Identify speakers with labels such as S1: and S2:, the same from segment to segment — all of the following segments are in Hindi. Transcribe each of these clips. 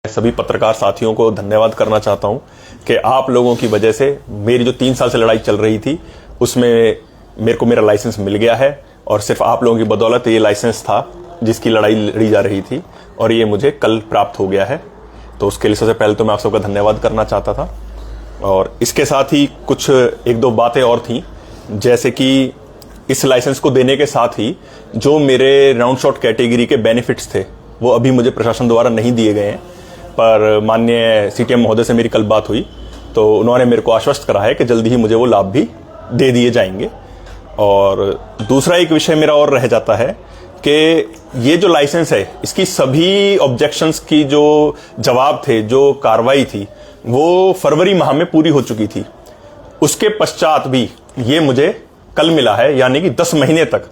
S1: सभी पत्रकार साथियों को धन्यवाद करना चाहता हूं कि आप लोगों की वजह से मेरी जो 3 साल से लड़ाई चल रही थी उसमें मेरे को मेरा लाइसेंस मिल गया है और सिर्फ आप लोगों की बदौलत ये लाइसेंस था जिसकी लड़ाई लड़ी जा रही थी और ये मुझे कल प्राप्त हो गया है। तो उसके लिए सबसे पहले तो मैं आप सबका धन्यवाद करना चाहता था। और इसके साथ ही कुछ 1-2 बातें और थी, जैसे कि इस लाइसेंस को देने के साथ ही जो मेरे राउंड शॉट कैटेगरी के बेनिफिट्स थे वो अभी मुझे प्रशासन द्वारा नहीं दिए गए हैं, पर माननीय सीटीएम महोदय से मेरी कल बात हुई तो उन्होंने मेरे को आश्वस्त करा है कि जल्दी ही मुझे वो लाभ भी दे दिए जाएंगे। और दूसरा एक विषय मेरा और रह जाता है कि ये जो लाइसेंस है इसकी सभी ऑब्जेक्शंस की जो जवाब थे, जो कार्रवाई थी, वो फरवरी माह में पूरी हो चुकी थी। उसके पश्चात भी ये मुझे कल मिला है, यानी कि 10 महीने तक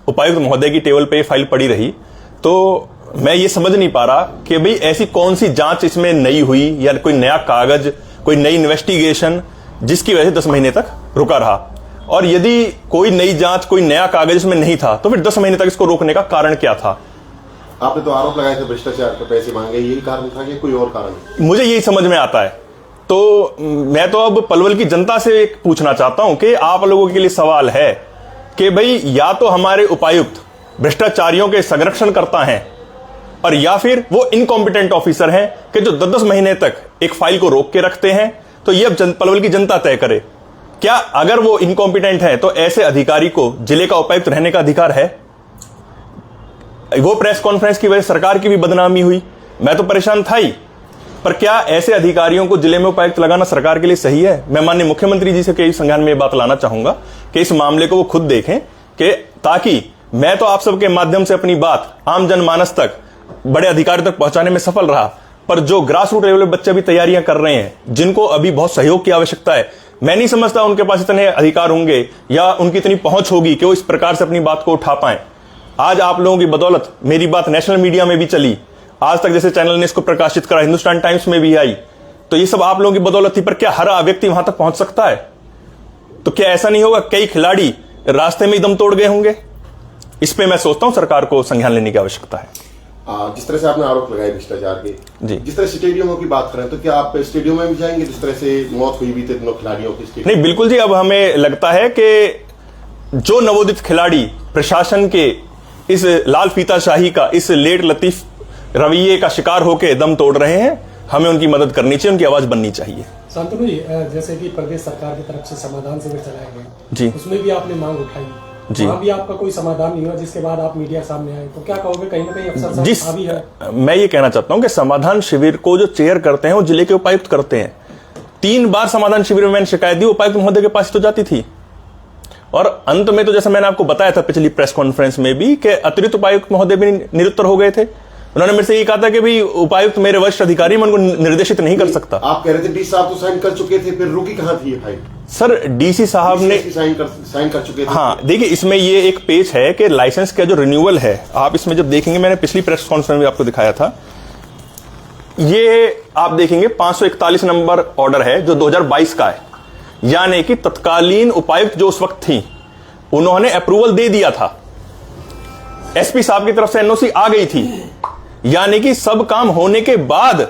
S1: उपायुक्त महोदय की टेबल पे फाइल पड़ी रही। तो मैं ये समझ नहीं पा रहा कि भाई ऐसी कौन सी जांच इसमें नई हुई या कोई नया कागज, कोई नई इन्वेस्टिगेशन जिसकी वजह से 10 महीने तक रुका रहा। और यदि कोई नई जांच, कोई नया कागज इसमें नहीं था तो फिर 10 महीने तक इसको रोकने का कारण क्या था?
S2: आपने तो आरोप लगाए थे भ्रष्टाचार के पैसे मांगे, यही कारण था कि कोई और कारण?
S1: मुझे यही समझ में आता है। तो मैं तो अब पलवल की जनता से एक पूछना चाहता हूं कि आप लोगों के लिए सवाल है कि भाई या तो हमारे उपायुक्त भ्रष्टाचारियों के संरक्षण करता है और या फिर वो इनकॉम्पिटेंट ऑफिसर हैं कि जो 10-10 महीने तक एक फाइल को रोक के रखते हैं। तो ये अब पलवल की जनता तय करे, क्या अगर वो इनकॉम्पिटेंट है तो ऐसे अधिकारी को जिले का उपायुक्त रहने का अधिकार है? वो प्रेस कॉन्फ्रेंस की वजह से सरकार की भी बदनामी हुई, मैं तो परेशान था ही। पर क्या ऐसे अधिकारियों को जिले में उपायुक्त लगाना सरकार के लिए सही है? मैं माननीय मुख्यमंत्री जी से कई संज्ञान में ये बात लाना चाहूंगा कि इस मामले को वो खुद देखें, कि ताकि मैं तो आप सबके माध्यम से अपनी बात आम जनमानस तक, बड़े अधिकारियों तक पहुंचाने में सफल रहा, पर जो ग्रास रूट लेवल पे बच्चे भी तैयारियां कर रहे हैं, जिनको अभी बहुत सहयोग की आवश्यकता है, मैं नहीं समझता उनके पास इतने अधिकार होंगे या उनकी इतनी पहुंच होगी कि वो इस प्रकार से अपनी बात को उठा पाए। आज आप लोगों की बदौलत मेरी बात नेशनल मीडिया में भी चली, आज तक जैसे चैनल ने इसको प्रकाशित करा, हिंदुस्तान टाइम्स में भी आई, तो ये सब आप लोगों की बदौलत थी। पर क्या हर व्यक्ति वहां तक पहुंच सकता है? तो क्या ऐसा नहीं होगा कई खिलाड़ी रास्ते में ही दम तोड़ गए होंगे? इस पे मैं सोचता हूं सरकार को संज्ञान लेने की आवश्यकता है।
S2: जिस तरह से आपने आरोप लगाए भ्रष्टाचार के, जिस तरह स्टेडियमों की बात करें तो क्या आप स्टेडियम में भी जाएंगे जिस तरह से मौत हुई भी थी दोनों खिलाड़ियों की?
S1: नहीं, बिल्कुल जी। अब हमें लगता है कि जो नवोदित खिलाड़ी प्रशासन के इस लाल फीताशाही का, इस लेट लतीफ रवैये का शिकार होकर दम तोड़ रहे हैं, हमें उनकी मदद करनी चाहिए, उनकी आवाज बननी चाहिए।
S3: शांतनु जी, जैसे कि प्रदेश सरकार की तरफ से समाधान शिविर चलाया गया
S1: जी,
S3: उसमें भी आपने मांग उठाई जी, वहां भी आपका कोई समाधान नहीं हुआ, जिसके बाद आप मीडिया सामने आए, तो क्या कहोगे? कहीं ना कहीं अफसर साहब भी है।
S1: मैं ये कहना चाहता हूं कि समाधान शिविर को जो चेयर करते हैं वो जिले के उपायुक्त करते हैं। 3 बार समाधान शिविर में मैंने शिकायत दी, उपायुक्त महोदय के पास तो जाती थी। और अंत में तो जैसे मैंने आपको बताया था पिछली प्रेस कॉन्फ्रेंस में भी कि अतिरिक्त उपायुक्त महोदय भी निरुत्तर हो गए थे। उन्होंने मेरे से ये कहा था कि भाई उपायुक्त मेरे वरिष्ठ अधिकारी, मैं उनको निर्देशित नहीं कर सकता।
S2: आप कह रहे थे डीसी साहब तो साइन कर चुके थे, फिर रुकी कहां थी ये फाइल?
S1: सर, डीसी साहब ने
S2: साइन कर चुके थे।
S1: हाँ, देखिए इसमें ये एक पेज है कि लाइसेंस का जो रिन्यूअल है, आप इसमें जब देखेंगे, मैंने पिछली प्रेस कॉन्फ्रेंस में आपको दिखाया था, ये आप देखेंगे 541 नंबर ऑर्डर है जो 2022 का है, यानी कि तत्कालीन उपायुक्त जो उस वक्त थी उन्होंने अप्रूवल दे दिया था, एसपी साहब की तरफ से एनओसी आ गई थी, यानी कि सब काम होने के बाद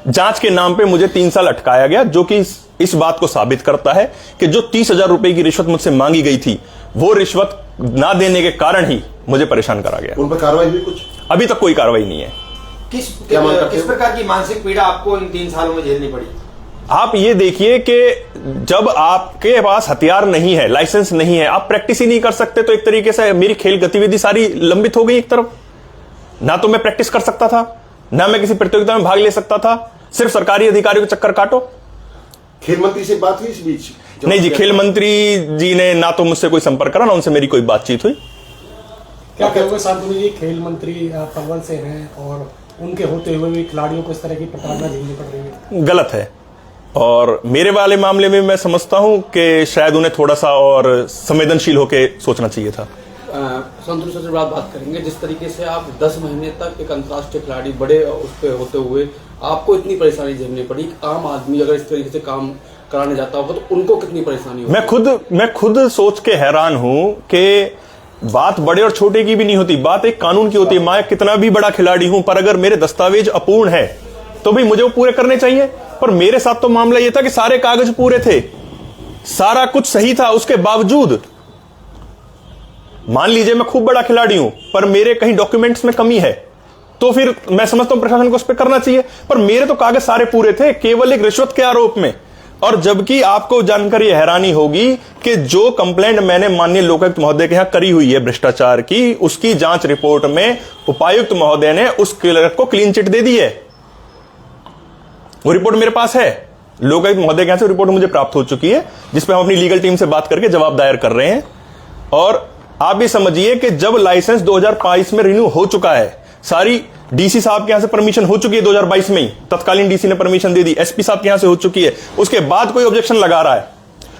S1: जांच के नाम पे मुझे 3 साल अटकाया गया, जो कि इस बात को साबित करता है कि जो 30,000 रुपए की रिश्वत मुझसे मांगी गई थी वो रिश्वत ना देने के कारण ही मुझे परेशान करा गया।
S2: उन पर कार्रवाई हुई कुछ?
S1: अभी तक कोई कार्रवाई नहीं है।
S4: किस प्रकार की मानसिक पीड़ा आपको इन 3 सालों में झेलनी पड़ी?
S1: आप ये देखिए कि जब आपके पास हथियार नहीं है, लाइसेंस नहीं है, आप प्रैक्टिस ही नहीं कर सकते, तो एक तरीके से मेरी खेल गतिविधि सारी लंबित हो गई। एक तरफ ना तो मैं प्रैक्टिस कर सकता था, ना मैं किसी प्रतियोगिता में भाग ले सकता था, सिर्फ सरकारी अधिकारियों के चक्कर काटो।
S2: खेल मंत्री से बात हुई इस बीच?
S1: नहीं जी, खेल मंत्री जी ने ना तो मुझसे कोई संपर्क करा, ना उनसे मेरी कोई बातचीत हुई।
S3: क्या कहोगे शांतनु जी, खेल मंत्री पलवल से हैं और उनके होते हुए भी खिलाड़ियों को इस तरह की प्रताड़ना झेलनी पड़ रही है?
S1: गलत है। और मेरे वाले मामले में मैं समझता हूं कि शायद उन्हें थोड़ा सा और संवेदनशील होकर सोचना चाहिए था।
S5: संतोष से बात करेंगे, जिस तरीके से आप 10 महीने तक एक अंतर्राष्ट्रीय खिलाड़ी बड़े उस पे होते हुए आपको इतनी परेशानी झेलनी पड़ी, आम आदमी अगर इस तरीके से काम कराने जाता होगा तो उनको कितनी परेशानी होगी?
S1: मैं खुद सोच के हैरान हूं कि बात बड़े और छोटे की भी नहीं होती, बात एक कानून की होती है। मैं कितना भी बड़ा खिलाड़ी हूं, पर अगर मेरे दस्तावेज अपूर्ण है तो भी मुझे वो पूरे करने चाहिए। पर मेरे साथ तो मामला यह था कि सारे कागज पूरे थे, सारा कुछ सही था, उसके बावजूद मान लीजिए मैं खूब बड़ा खिलाड़ी हूं पर मेरे कहीं डॉक्यूमेंट्स में कमी है, तो फिर मैं समझता हूं प्रशासन को उस पर करना चाहिए। पर मेरे तो कागज सारे पूरे थे, केवल एक रिश्वत के आरोप में। और जबकि आपको जानकर यह हैरानी होगी कि जो कंप्लेंट मैंने माननीय लोकायुक्त महोदय के यहां करी हुई है भ्रष्टाचार की, उसकी जांच रिपोर्ट में उपायुक्त महोदय ने उस क्लर्क को क्लीन चिट दे दी है। वो रिपोर्ट मेरे पास है, लोकायुक्त महोदय के यहां से रिपोर्ट मुझे प्राप्त हो चुकी है, जिसपे हम अपनी लीगल टीम से बात करके जवाब दायर कर रहे हैं। और आप भी समझिए कि जब लाइसेंस 2022 में रिन्यू हो चुका है, सारी डीसी साहब के यहां से परमिशन हो चुकी है 2022 में ही, तत्कालीन डीसी ने परमिशन दे दी, एसपी साहब के यहां से हो चुकी है, उसके बाद कोई ऑब्जेक्शन लगा रहा है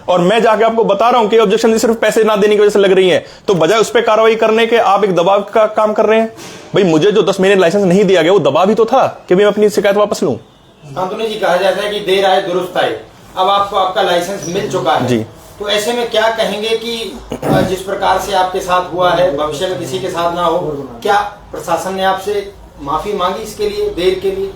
S1: और मैं जाके आपको बता रहा हूं कि ऑब्जेक्शन सिर्फ पैसे ना देने की वजह से लग रही है, तो बजाय उस पर कार्रवाई करने के आप एक दबाव का काम कर रहे हैं। भाई मुझे जो 10 महीने लाइसेंस नहीं दिया गया वो दबाव ही तो था कि मैं अपनी शिकायत वापस लूं।
S4: शांतनु जी, कहा जाता है कि देर आए दुरुस्त आए। अब आपको आपका लाइसेंस मिल चुका है
S1: जी,
S4: तो ऐसे में क्या कहेंगे कि जिस प्रकार से आपके साथ हुआ है भविष्य में किसी के साथ ना हो, क्या प्रशासन ने आपसे माफी मांगी इसके लिए, देर के लिए?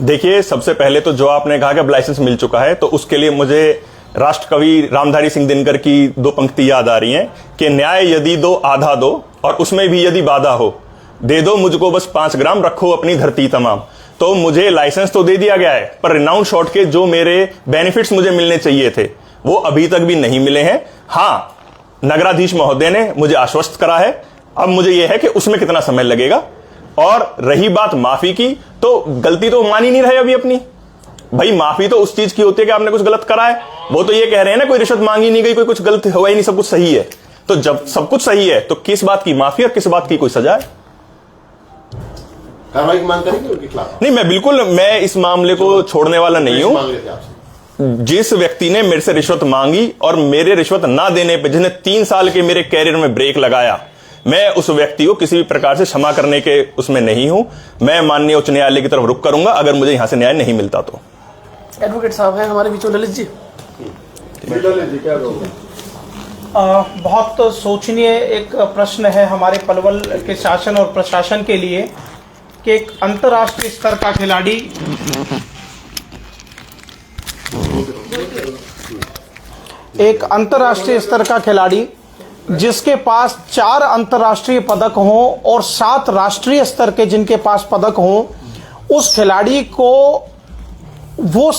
S1: देखिए, सबसे पहले तो जो आपने कहा कि अब लाइसेंस मिल चुका है, तो उसके लिए मुझे राष्ट्र कवि रामधारी सिंह दिनकर की 2 पंक्ति याद आ रही हैं कि न्याय यदि दो आधा दो और उसमें भी यदि बाधा हो, दे दो मुझको बस 5 ग्राम, रखो अपनी धरती तमाम। तो मुझे लाइसेंस तो दे दिया गया है, पर रिनाउंड शॉट के जो मेरे बेनिफिट्स मुझे मिलने चाहिए थे वो अभी तक भी नहीं मिले हैं। हाँ, नगराधीश महोदय ने मुझे आश्वस्त करा है, अब मुझे यह है कि उसमें कितना समय लगेगा। और रही बात माफी की, तो गलती तो मान ही नहीं रहे अभी अपनी। भाई माफी तो उस चीज की होती है कि आपने कुछ गलत करा है, वो तो ये कह रहे हैं ना कोई रिश्वत मांगी नहीं गई, कोई कुछ गलत हुआ ही नहीं, सब कुछ सही है। तो जब सब कुछ सही है तो किस बात की माफी और किस बात की कोई सजा है?
S2: कार्रवाई की मांग करेंगे उनके खिलाफ?
S1: नहीं, मैं इस मामले को छोड़ने वाला नहीं हूं। जिस व्यक्ति ने मेरे से रिश्वत मांगी और मेरे रिश्वत ना देने पे जिसने 3 साल के मेरे कैरियर में ब्रेक लगाया, मैं उस व्यक्ति को किसी भी प्रकार से क्षमा करने के उसमें नहीं हूं। मैं माननीय उच्च न्यायालय की तरफ रुख करूंगा अगर मुझे यहां से न्याय नहीं मिलता तो।
S6: एडवोकेट साहब हैं हमारे बीच में, ललित जी।
S2: ललित जी, क्या कहोगे?
S7: बहुत सोचनीय एक प्रश्न है हमारे पलवल के शासन और प्रशासन के लिए कि एक अंतर्राष्ट्रीय स्तर का खिलाड़ी जिसके पास 4 अंतर्राष्ट्रीय पदक हों और 7 राष्ट्रीय स्तर के जिनके पास पदक हों, उस खिलाड़ी को वो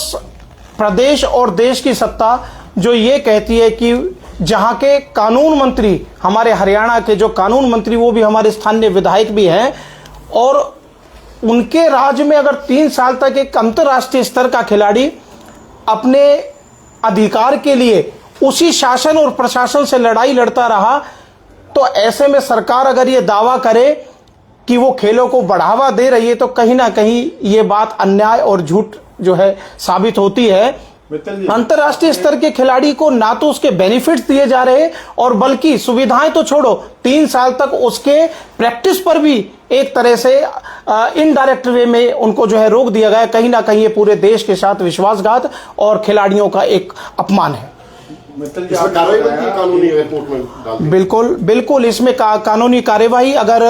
S7: प्रदेश और देश की सत्ता जो ये कहती है कि जहां के कानून मंत्री, हमारे हरियाणा के जो कानून मंत्री वो भी हमारे स्थानीय विधायक भी हैं, और उनके राज्य में अगर 3 साल तक एक अंतर्राष्ट्रीय स्तर का खिलाड़ी अपने अधिकार के लिए उसी शासन और प्रशासन से लड़ाई लड़ता रहा, तो ऐसे में सरकार अगर ये दावा करे कि वो खेलों को बढ़ावा दे रही है, तो कहीं ना कहीं ये बात अन्याय और झूठ जो है साबित होती है। अंतर्राष्ट्रीय स्तर के खिलाड़ी को ना तो उसके बेनिफिट्स दिए जा रहे और बल्कि सुविधाएं तो छोड़ो, 3 साल तक उसके प्रैक्टिस पर भी एक तरह से इनडायरेक्ट वे में उनको जो है रोक दिया गया। कहीं ना कहीं ये पूरे देश के साथ विश्वासघात और खिलाड़ियों का एक अपमान है।
S2: कार्रवाई बनती है कानूनी रिपोर्ट में?
S7: बिल्कुल इसमें कानूनी कार्यवाही अगर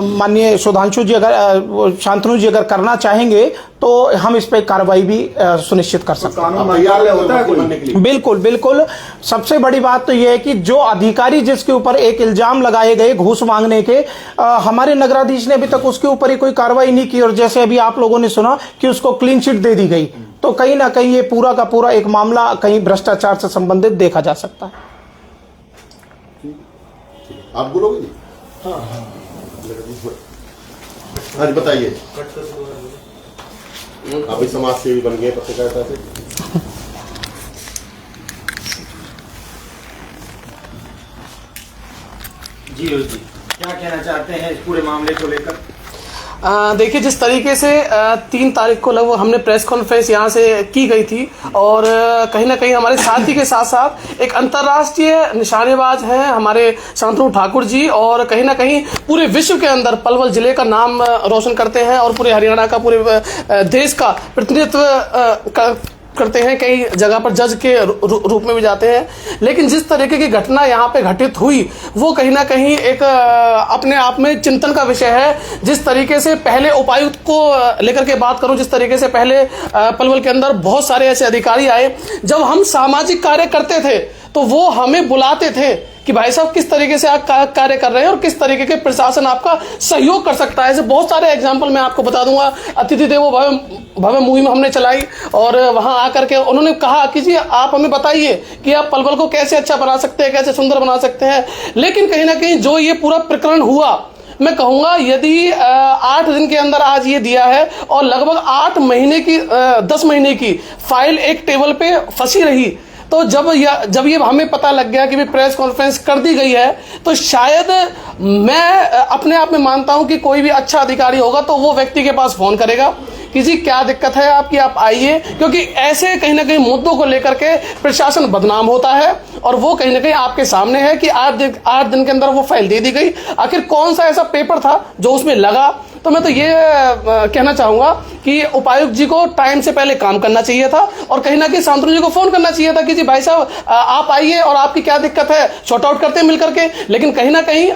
S7: माननीय सुधांशु जी अगर शांतनु जी अगर करना चाहेंगे तो हम इस पर कार्रवाई भी सुनिश्चित कर सकते हैं। बिल्कुल सबसे बड़ी बात तो यह है कि जो अधिकारी जिसके ऊपर एक इल्जाम लगाए गए घूस मांगने के, हमारे नगराधीश ने अभी तक उसके ऊपर ही कोई कार्रवाई नहीं की, और जैसे अभी आप लोगों ने सुना कि उसको क्लीन चिट दे दी गई, तो कहीं ना कहीं ये पूरा का पूरा एक मामला कहीं भ्रष्टाचार से संबंधित देखा जा सकता है।
S2: आप बोलोगे? हाँ जी, बताइए। अभी समाज सेवी बन गए पत्रकारिता से।
S4: जी क्या कहना चाहते हैं इस पूरे मामले को लेकर?
S6: देखिए, जिस तरीके से 3 तारीख को लगभग हमने प्रेस कॉन्फ्रेंस यहाँ से की गई थी, और कहीं ना कहीं हमारे साथी के साथ साथ एक अंतर्राष्ट्रीय निशानेबाज हैं हमारे शांतनु ठाकुर जी, और कहीं ना कहीं पूरे विश्व के अंदर पलवल जिले का नाम रोशन करते हैं और पूरे हरियाणा का, पूरे देश का प्रतिनिधित्व करते हैं, कई जगह पर जज के रूप में भी जाते हैं। लेकिन जिस तरीके की घटना यहाँ पे घटित हुई वो कहीं ना कहीं एक अपने आप में चिंतन का विषय है। जिस तरीके से पहले उपायुक्त को लेकर के बात करूं, जिस तरीके से पहले पलवल के अंदर बहुत सारे ऐसे अधिकारी आए, जब हम सामाजिक कार्य करते थे तो वो हमें बुलाते थे कि भाई साहब किस तरीके से आप कार्य कर रहे हैं और किस तरीके के प्रशासन आपका सहयोग कर सकता है। ऐसे बहुत सारे एग्जाम्पल मैं आपको बता दूंगा। अतिथि देवो भव मुहिम हमने चलाई और वहां आकर के उन्होंने कहा कि जी आप हमें बताइए कि आप पलवल को कैसे अच्छा बना सकते हैं, कैसे सुंदर बना सकते हैं। लेकिन कहीं ना कहीं जो ये पूरा प्रकरण हुआ, मैं कहूंगा यदि 8 दिन के अंदर आज ये दिया है और लगभग 8 महीने की 10 महीने की फाइल एक टेबल पे फंसी रही, तो जब ये हमें पता लग गया कि भी प्रेस कॉन्फ्रेंस कर दी गई है, तो शायद मैं अपने आप में मानता हूं कि कोई भी अच्छा अधिकारी होगा तो वो व्यक्ति के पास फोन करेगा कि जी क्या दिक्कत है आपकी, आप आइए। क्योंकि ऐसे कहीं ना कहीं मुद्दों को लेकर के प्रशासन बदनाम होता है और वो कहीं ना कहीं आपके सामने है कि 8 दिन के अंदर वो फाइल दे दी गई। आखिर कौन सा ऐसा पेपर था जो उसमें लगा? तो मैं तो ये कहना चाहूंगा कि उपायुक्त जी को टाइम से पहले काम करना चाहिए था और कहीं ना कहीं शांतनु जी को फोन करना चाहिए था कि जी भाई साहब आप आइए और आपकी क्या दिक्कत है, शॉर्ट आउट करते हैं मिल करके। लेकिन कहीं ना कहीं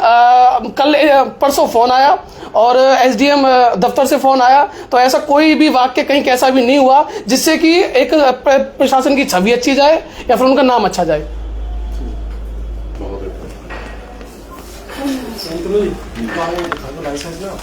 S6: कल परसों फोन आया और एसडीएम दफ्तर से फोन आया, तो ऐसा कोई भी वाक्य कहीं कैसा भी नहीं हुआ जिससे कि एक प्रशासन की छवि अच्छी जाए या फिर उनका नाम अच्छा जाए।
S3: लाइसेंस ना